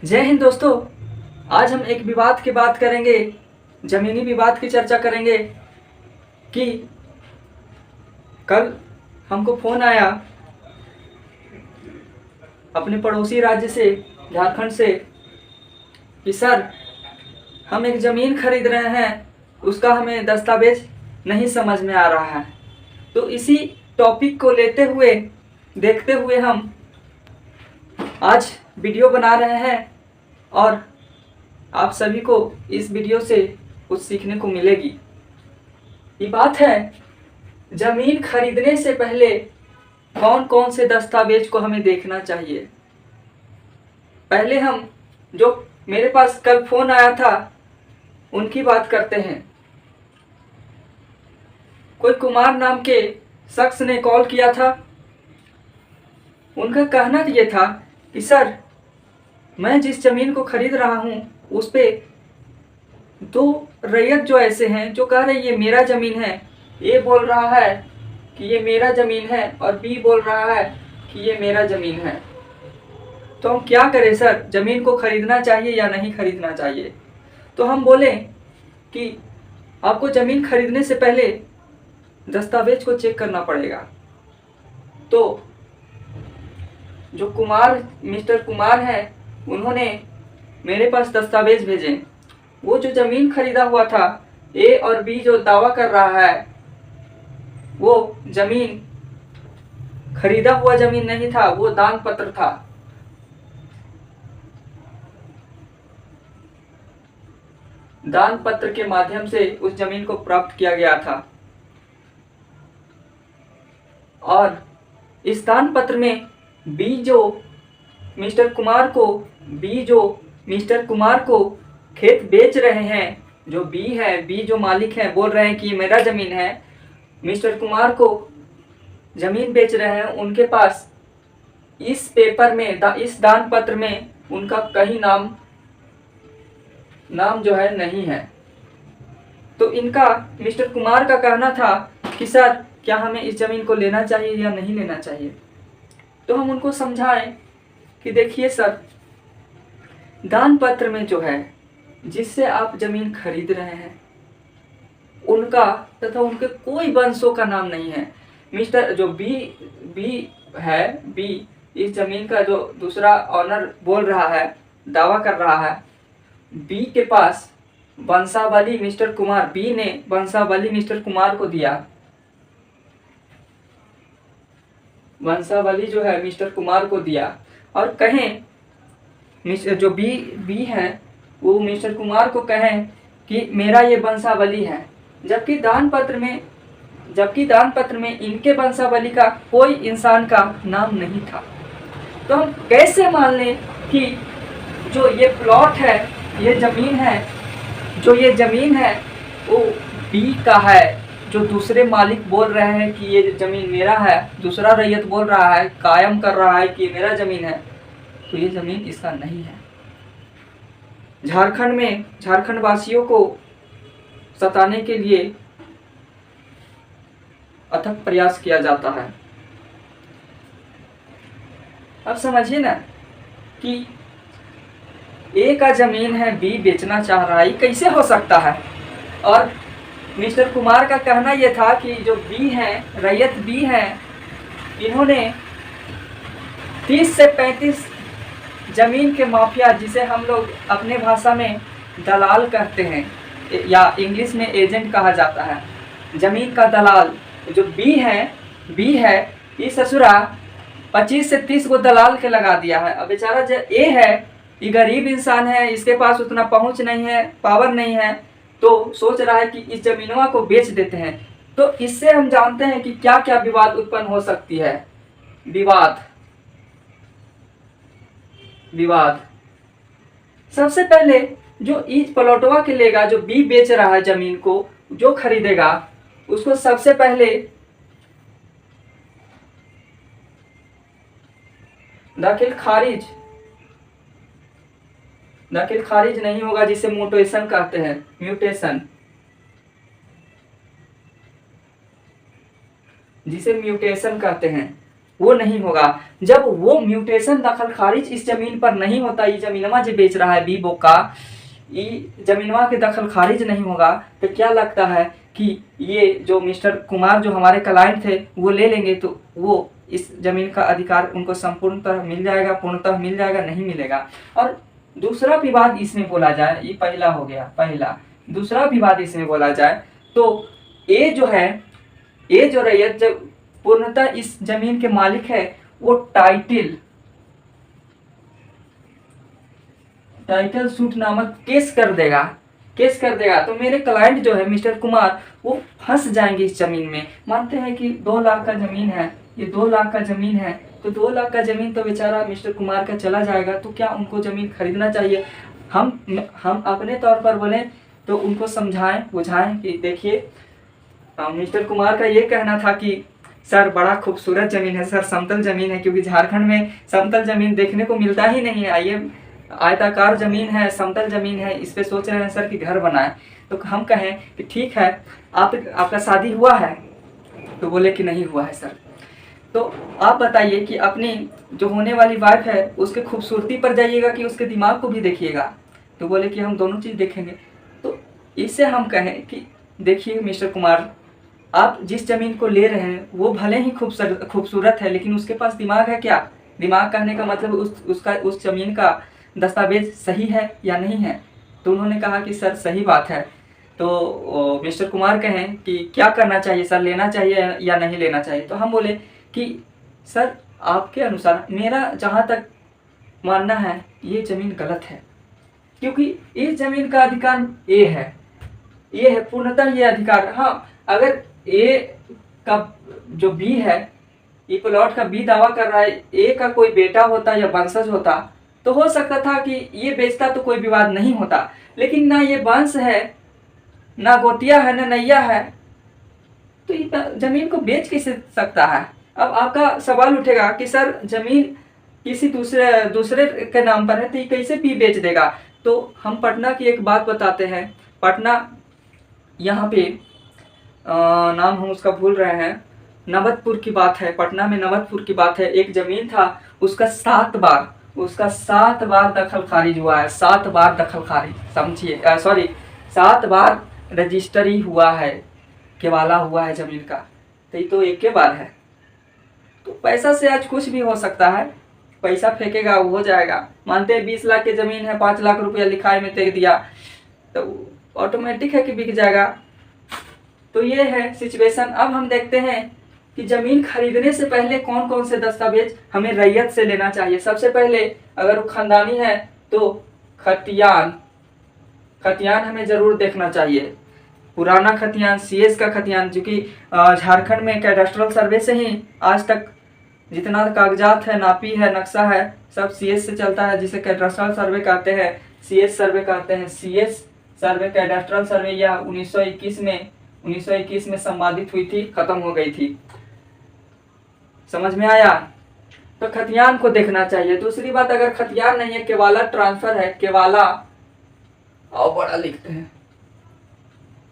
जय हिंद दोस्तों। आज हम एक विवाद की बात करेंगे, ज़मीनी विवाद की चर्चा करेंगे कि कल हमको फ़ोन आया अपने पड़ोसी राज्य से, झारखंड से, कि सर हम एक ज़मीन खरीद रहे हैं, उसका हमें दस्तावेज नहीं समझ में आ रहा है। तो इसी टॉपिक को लेते हुए देखते हुए हम आज वीडियो बना रहे हैं और आप सभी को इस वीडियो से कुछ सीखने को मिलेगी। ये बात है, ज़मीन खरीदने से पहले कौन कौन से दस्तावेज को हमें देखना चाहिए। पहले हम जो मेरे पास कल फ़ोन आया था उनकी बात करते हैं। कोई कुमार नाम के शख्स ने कॉल किया था। उनका कहना ये था कि सर मैं जिस ज़मीन को खरीद रहा हूँ उस पे दो रैयत जो ऐसे हैं जो कह रहे ये मेरा ज़मीन है, ए बोल रहा है कि ये मेरा ज़मीन है और बी बोल रहा है कि ये मेरा ज़मीन है। तो हम क्या करें सर, ज़मीन को खरीदना चाहिए या नहीं खरीदना चाहिए। तो हम बोले कि आपको ज़मीन खरीदने से पहले दस्तावेज को चेक करना पड़ेगा। तो जो मिस्टर कुमार हैं, उन्होंने मेरे पास दस्तावेज भेजे। वो जो ज़मीन खरीदा हुआ था, ए और बी जो दावा कर रहा है, वो ज़मीन खरीदा हुआ ज़मीन नहीं था, वो दान पत्र था। दान पत्र के माध्यम से उस ज़मीन को प्राप्त किया गया था। और इस दान पत्र में बी जो मिस्टर कुमार को खेत बेच रहे हैं, जो बी जो मालिक हैं, बोल रहे हैं कि ये मेरा ज़मीन है, मिस्टर कुमार को ज़मीन बेच रहे हैं, उनके पास इस पेपर में इस दान पत्र में उनका कहीं नाम जो है नहीं है। तो इनका मिस्टर कुमार का कहना था कि सर क्या हमें इस ज़मीन को लेना चाहिए या नहीं लेना चाहिए। तो हम उनको समझाएं कि देखिए सर, दान पत्र में जो है जिससे आप ज़मीन खरीद रहे हैं उनका तथा उनके कोई वंशों का नाम नहीं है। मिस्टर जो बी इस ज़मीन का जो दूसरा ऑनर बोल रहा है, दावा कर रहा है, बी के पास वंशावली बी ने वंशावली मिस्टर कुमार को दिया। वंशावली जो है मिस्टर कुमार को दिया और कहें जो बी है वो मिस्टर कुमार को कहें कि मेरा ये वंशावली है, जबकि दान पत्र में इनके वंशावली का कोई इंसान का नाम नहीं था। तो हम कैसे मान लें कि जो ये प्लॉट है, ये ज़मीन है वो बी का है। जो दूसरे मालिक बोल रहे हैं कि ये ज़मीन मेरा है, दूसरा रैयत बोल रहा है, कायम कर रहा है कि मेरा ज़मीन है, तो ये ज़मीन इसका नहीं है। झारखंड वासियों को सताने के लिए अथक प्रयास किया जाता है। अब समझिए ना कि ए का ज़मीन है, बी बेचना चाह रहा है, ये कैसे हो सकता है। और मिस्टर कुमार का कहना यह था कि जो बी हैं, रैयत बी हैं, इन्होंने 30 से 35 ज़मीन के माफिया, जिसे हम लोग अपने भाषा में दलाल कहते हैं या इंग्लिश में एजेंट कहा जाता है, ज़मीन का दलाल जो बी है, इस ससुरा 25 से 30 को दलाल के लगा दिया है। अब बेचारा जो ए है, ये गरीब इंसान है, इसके पास उतना पहुंच नहीं है, पावर नहीं है, तो सोच रहा है कि इस ज़मीनों को बेच देते हैं। तो इससे हम जानते हैं कि क्या क्या विवाद उत्पन्न हो सकती है। विवाद सबसे पहले जो इस प्लॉटवा के लेगा, जो बी बेच रहा है ज़मीन को, जो खरीदेगा उसको सबसे पहले दाखिल खारिज नहीं होगा, जिसे म्यूटेशन कहते हैं। म्यूटेशन कहते हैं, वो नहीं होगा। जब वो म्यूटेशन दखल खारिज इस जमीन पर नहीं होता, ये जमीनवा जो बेच रहा है बीबो का, ये जमीनवा के दखल खारिज नहीं होगा, तो क्या लगता है कि ये जो मिस्टर कुमार जो हमारे क्लाइंट थे वो ले लेंगे, तो वो इस जमीन का अधिकार उनको संपूर्णतः मिल जाएगा, पूर्णतः मिल जाएगा? नहीं मिलेगा। और दूसरा विवाद इसमें बोला जाए, ये पहला हो गया, पहला। दूसरा विवाद इसमें बोला जाए तो ये जो है, ये जो रैयत जो पूर्णतः इस जमीन के मालिक है, वो टाइटल सूट नामक केस कर देगा, केस कर देगा। तो मेरे क्लाइंट जो है मिस्टर कुमार, वो फंस जाएंगे इस जमीन में। मानते हैं कि 2 लाख का जमीन है, ये 2 लाख का जमीन है, तो 2 लाख का जमीन तो बेचारा मिस्टर कुमार का चला जाएगा। तो क्या उनको जमीन खरीदना चाहिए? हम अपने तौर पर बोले तो उनको समझाएं बुझाएं कि देखिए, मिस्टर कुमार का ये कहना था कि सर बड़ा खूबसूरत ज़मीन है सर, समतल ज़मीन है, क्योंकि झारखंड में समतल ज़मीन देखने को मिलता ही नहीं है। ये आयताकार ज़मीन है, समतल ज़मीन है, इस पे सोच रहे हैं सर कि घर बनाएं। तो हम कहें कि ठीक है, आपका शादी हुआ है? तो बोले कि नहीं हुआ है सर। तो आप बताइए कि अपनी जो होने वाली वाइफ है उसके खूबसूरती पर जाइएगा कि उसके दिमाग को भी देखिएगा? तो बोले कि हम दोनों चीज़ देखेंगे। तो इससे हम कहें कि देखिए मिस्टर कुमार, आप जिस ज़मीन को ले रहे हैं वो भले ही खूबसूरत है, लेकिन उसके पास दिमाग है क्या? दिमाग कहने का मतलब उस ज़मीन का दस्तावेज सही है या नहीं है? तो उन्होंने कहा कि सर सही बात है। तो मिस्टर कुमार कहें कि क्या करना चाहिए सर, लेना चाहिए या नहीं लेना चाहिए? तो हम बोले कि सर आपके अनुसार, मेरा जहाँ तक मानना है, ये ज़मीन गलत है, क्योंकि इस ज़मीन का अधिकार ये है, ये है पूर्णतः ये अधिकार। हाँ, अगर ए का जो बी है, ये प्लॉट का बी दावा कर रहा है, ए का कोई बेटा होता या वंशज होता तो हो सकता था कि ये बेचता तो कोई विवाद नहीं होता। लेकिन ना ये वंश है, ना गोतिया है, ना नैया है, तो ये जमीन को बेच कैसे सकता है? अब आपका सवाल उठेगा कि सर जमीन किसी दूसरे के नाम पर है तो ये कैसे भी बेच देगा? तो हम पटना की एक बात बताते हैं। पटना यहाँ पे नाम हम उसका भूल रहे हैं, नवतपुर की बात है। पटना में नवतपुर की बात है। एक जमीन था, उसका 7 बार दखल खारिज हुआ है। 7 बार दखल खारिज, समझिए, सॉरी 7 बार रजिस्ट्री हुआ है, केवाला हुआ है जमीन का। तो ये तो एक के बार है। तो पैसा से आज कुछ भी हो सकता है, पैसा फेंकेगा वो हो जाएगा। मानते हैं 20 लाख की जमीन है, 5 लाख रुपया लिखाई में दे दिया तो ऑटोमेटिक है कि बिक जाएगा। तो ये है सिचुएशन। अब हम देखते हैं कि ज़मीन खरीदने से पहले कौन कौन से दस्तावेज हमें रैयत से लेना चाहिए। सबसे पहले अगर वो खानदानी है तो खतियान हमें ज़रूर देखना चाहिए। पुराना खतियान, सीएस का खतियान, जो कि झारखंड में कैडेस्ट्रल सर्वे से ही आज तक जितना कागजात है, नापी है, नक्शा है, सब सीएस से चलता है, जिसे कैडेस्ट्रल सर्वे कहते हैं, सीएस सर्वे कहते हैं। सीएस सर्वे, कैडेस्ट्रल सर्वे यह 1921 में संपादित हुई थी, खत्म हो गई थी। समझ में आया? तो खतियान को देखना चाहिए। दूसरी बात, अगर खतियान नहीं है, केवाला ट्रांसफर है, केवाला और बड़ा लिखते हैं,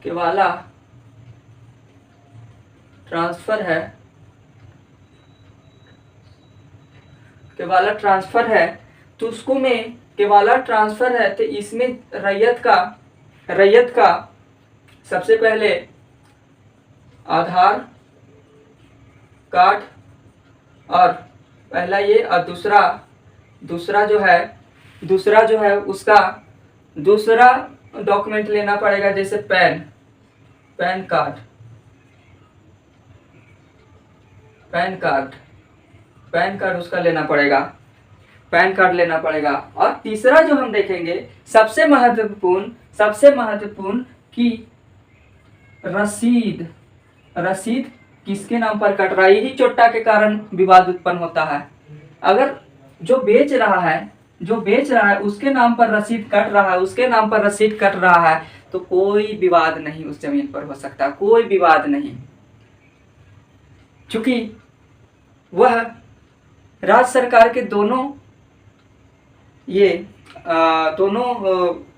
केवाला ट्रांसफर है, केवाला ट्रांसफर है, तो उसको में केवाला ट्रांसफर है तो इसमें रैयत का सबसे पहले आधार कार्ड, और पहला ये, और दूसरा जो है उसका दूसरा डॉक्यूमेंट लेना पड़ेगा, जैसे पैन कार्ड उसका लेना पड़ेगा, पैन कार्ड लेना पड़ेगा। और तीसरा जो हम देखेंगे, सबसे महत्वपूर्ण कि रसीद किसके नाम पर कट रहा है। यही चोट्टा के कारण विवाद उत्पन्न होता है। अगर जो बेच रहा है उसके नाम पर रसीद कट रहा है, तो कोई विवाद नहीं उस जमीन पर हो सकता, कोई विवाद नहीं, क्योंकि वह राज्य सरकार के दोनों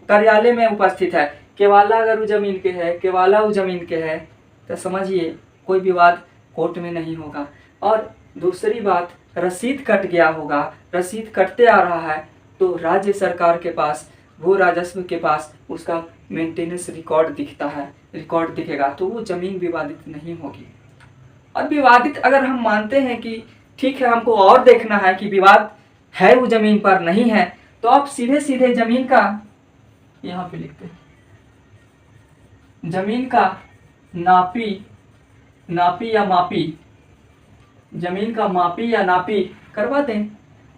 कार्यालय में उपस्थित है। केवाला अगर वो जमीन के है, केवाला वो जमीन के है, तो समझिए कोई विवाद कोर्ट में नहीं होगा। और दूसरी बात, रसीद कट गया होगा, रसीद कटते आ रहा है तो राज्य सरकार के पास, भू राजस्व के पास उसका मेंटेनेंस रिकॉर्ड दिखता है, रिकॉर्ड दिखेगा तो वो ज़मीन विवादित नहीं होगी। और विवादित अगर हम मानते हैं कि ठीक है हमको और देखना है कि विवाद है वो ज़मीन पर नहीं है, तो आप सीधे सीधे ज़मीन का यहाँ पे लिखते हैं, ज़मीन का नापी या मापी, ज़मीन का मापी या नापी करवा दें।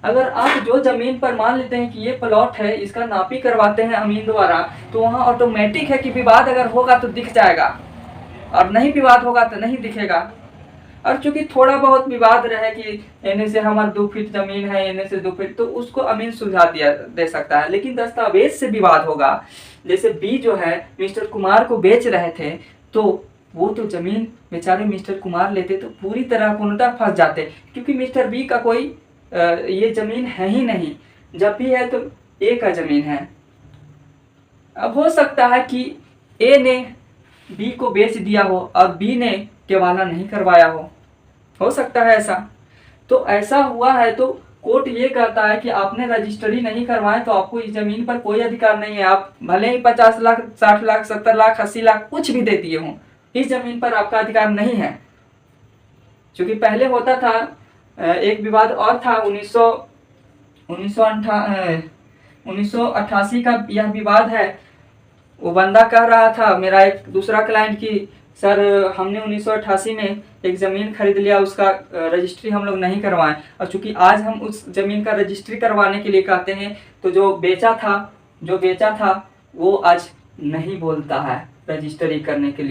अगर आप जो ज़मीन पर मान लेते हैं कि ये प्लॉट है, इसका नापी करवाते हैं अमीन द्वारा, तो वहाँ ऑटोमेटिक है कि विवाद अगर होगा तो दिख जाएगा और नहीं विवाद होगा तो नहीं दिखेगा। और चूंकि थोड़ा बहुत विवाद रहे कि एने से हमारा 2 फीट ज़मीन है, एने से 2 फीट, तो उसको अमीन सुलझा दे सकता है। लेकिन दस्तावेज से विवाद होगा, जैसे बी जो है मिस्टर कुमार को बेच रहे थे, तो वो तो ज़मीन बेचारे मिस्टर कुमार लेते तो पूरी तरह पूर्णतः फंस जाते, क्योंकि मिस्टर बी का कोई ये ज़मीन है ही नहीं, जब भी है तो ए का ज़मीन है। अब हो सकता है कि ए ने बी को बेच दिया हो और बी ने केवाला नहीं करवाया हो सकता है ऐसा। तो ऐसा हुआ है तो कोर्ट ये कहता है कि आपने रजिस्ट्री नहीं करवाए तो आपको इस ज़मीन पर कोई अधिकार नहीं है। आप भले ही 50 लाख, 60 लाख, 70 लाख, 80 लाख कुछ भी दे दिए हों, इस ज़मीन पर आपका अधिकार नहीं है। क्योंकि पहले होता था, एक विवाद और था 1988 का यह विवाद है। वो बंदा कह रहा था, मेरा एक दूसरा क्लाइंट, कि सर हमने 1988 में एक ज़मीन खरीद लिया, उसका रजिस्ट्री हम लोग नहीं करवाएं, और चूंकि आज हम उस ज़मीन का रजिस्ट्री करवाने के लिए कहते हैं तो जो बेचा था वो आज नहीं बोलता है रजिस्ट्री करने के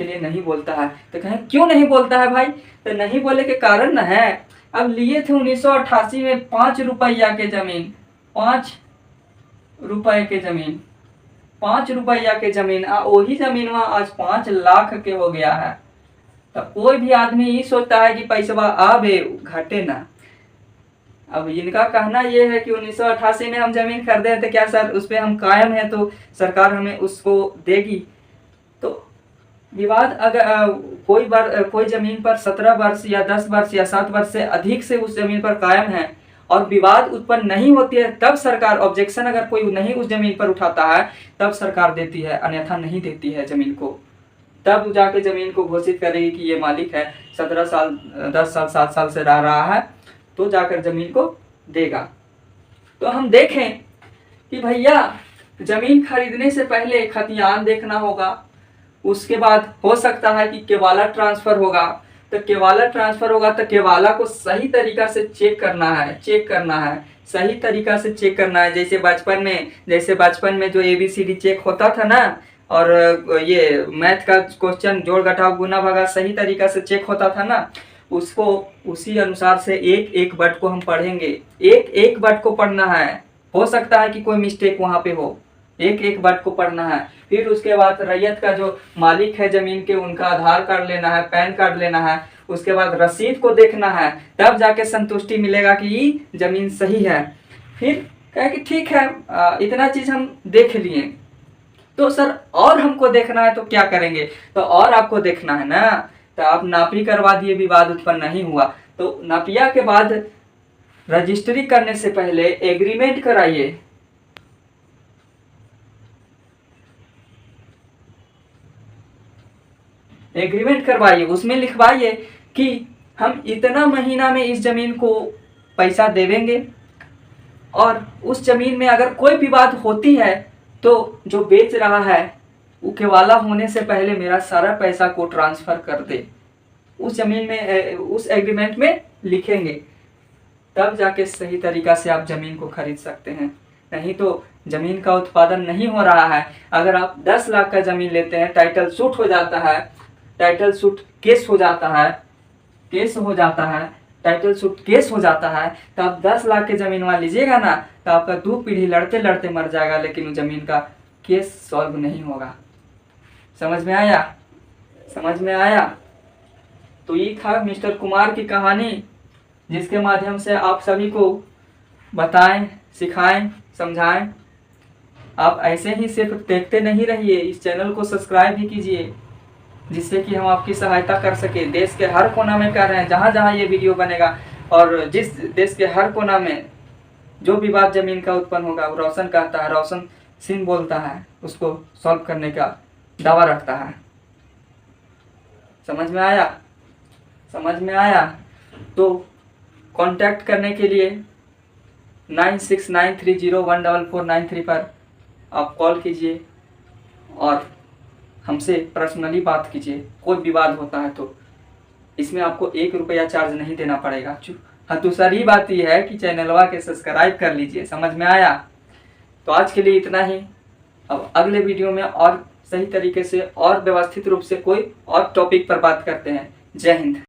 लिए नहीं बोलता है। तो कहें क्यों नहीं बोलता है भाई? तो नहीं बोले के कारण न है, अब लिए थे 1988 में 5 रुपया के ज़मीन, 5 रुपये के ज़मीन, 5 रुपया के ज़मीन, वही ज़मीन आज 5 लाख के हो गया है। तो कोई भी आदमी ये सोचता है कि पैसा आवे घटे ना। अब इनका कहना ये है कि 1988 में हम ज़मीन खरीदे थे, क्या सर उस पर हम कायम हैं तो सरकार हमें उसको देगी? तो विवाद अगर कोई ज़मीन पर 17 वर्ष या 10 वर्ष या 7 वर्ष से अधिक से उस ज़मीन पर कायम है और विवाद उत्पन्न नहीं होती है, तब सरकार ऑब्जेक्शन अगर कोई नहीं उस ज़मीन पर उठाता है तब सरकार देती है, अन्यथा नहीं देती है ज़मीन को। तब जाके ज़मीन को घोषित करेगी कि ये मालिक है, 17 साल, 10 साल, 7 साल से रह रहा है, तो जाकर ज़मीन को देगा। तो हम देखें कि भैया ज़मीन खरीदने से पहले खतियान देखना होगा, उसके बाद हो सकता है कि केवाला ट्रांसफ़र होगा। तो केवाला ट्रांसफ़र होगा तो केवाला को सही तरीक़ा से चेक करना है, सही तरीक़ा से चेक करना है। जैसे बचपन में जो ABCD चेक होता था ना, और ये मैथ का क्वेश्चन जोड़ घटाव गुना भागा सही तरीक़ा से चेक होता था ना, उसको उसी अनुसार से एक एक वर्ड को हम पढ़ेंगे, एक एक वर्ड को पढ़ना है। हो सकता है कि कोई मिस्टेक वहाँ पे हो, एक एक वर्ड को पढ़ना है। फिर उसके बाद रैयत का जो मालिक है ज़मीन के, उनका आधार कार्ड लेना है, पैन कार्ड लेना है, उसके बाद रसीद को देखना है, तब जाके संतुष्टि मिलेगा कि ये ज़मीन सही है। फिर कहे कि ठीक है इतना चीज़ हम देख लिए, तो सर और हमको देखना है तो क्या करेंगे? तो और आपको देखना है ना, तो आप नापी करवा दिए, विवाद उत्पन्न नहीं हुआ, तो नापिया के बाद रजिस्ट्री करने से पहले एग्रीमेंट कराइए। एग्रीमेंट करवाइए, उसमें लिखवाइए कि हम इतना महीना में इस ज़मीन को पैसा देवेंगे, और उस ज़मीन में अगर कोई विवाद होती है तो जो बेच रहा है वो केवाला होने से पहले मेरा सारा पैसा को ट्रांसफ़र कर दे। उस ज़मीन में, उस एग्रीमेंट में लिखेंगे, तब जाके सही तरीक़ा से आप ज़मीन को खरीद सकते हैं। नहीं तो ज़मीन का उत्पादन नहीं हो रहा है। अगर आप 10 लाख का ज़मीन लेते हैं, टाइटल सूट हो जाता है, टाइटल सूट केस हो जाता है, टाइटल सूट केस हो जाता है, तो आप 10 लाख के ज़मीन वहाँ लीजिएगा ना, तो आपका 2 पीढ़ी लड़ते लड़ते मर जाएगा, लेकिन उस ज़मीन का केस सॉल्व नहीं होगा। समझ में आया? तो ये था मिस्टर कुमार की कहानी, जिसके माध्यम से आप सभी को बताएं, सिखाएं, समझाएं। आप ऐसे ही सिर्फ देखते नहीं रहिए, इस चैनल को सब्सक्राइब भी कीजिए। जिससे कि हम आपकी सहायता कर सके। देश के हर कोना में कर रहे हैं, जहाँ जहाँ ये वीडियो बनेगा और जिस देश के हर कोना में जो विवाद जमीन का उत्पन्न होगा, वो रोशन कहता है, रोशन सिंह बोलता है, उसको सॉल्व करने का दावा रखता है। समझ में आया? समझ में आया? तो कांटेक्ट करने के लिए 9693014493 पर आप कॉल कीजिए और हमसे पर्सनली बात कीजिए। कोई विवाद होता है तो इसमें आपको 1 रुपया चार्ज नहीं देना पड़ेगा। हाँ, दूसरी बात यह है कि चैनलवा के सब्सक्राइब कर लीजिए। समझ में आया? तो आज के लिए इतना ही। अब अगले वीडियो में और सही तरीके से और व्यवस्थित रूप से कोई और टॉपिक पर बात करते हैं। जय हिंद।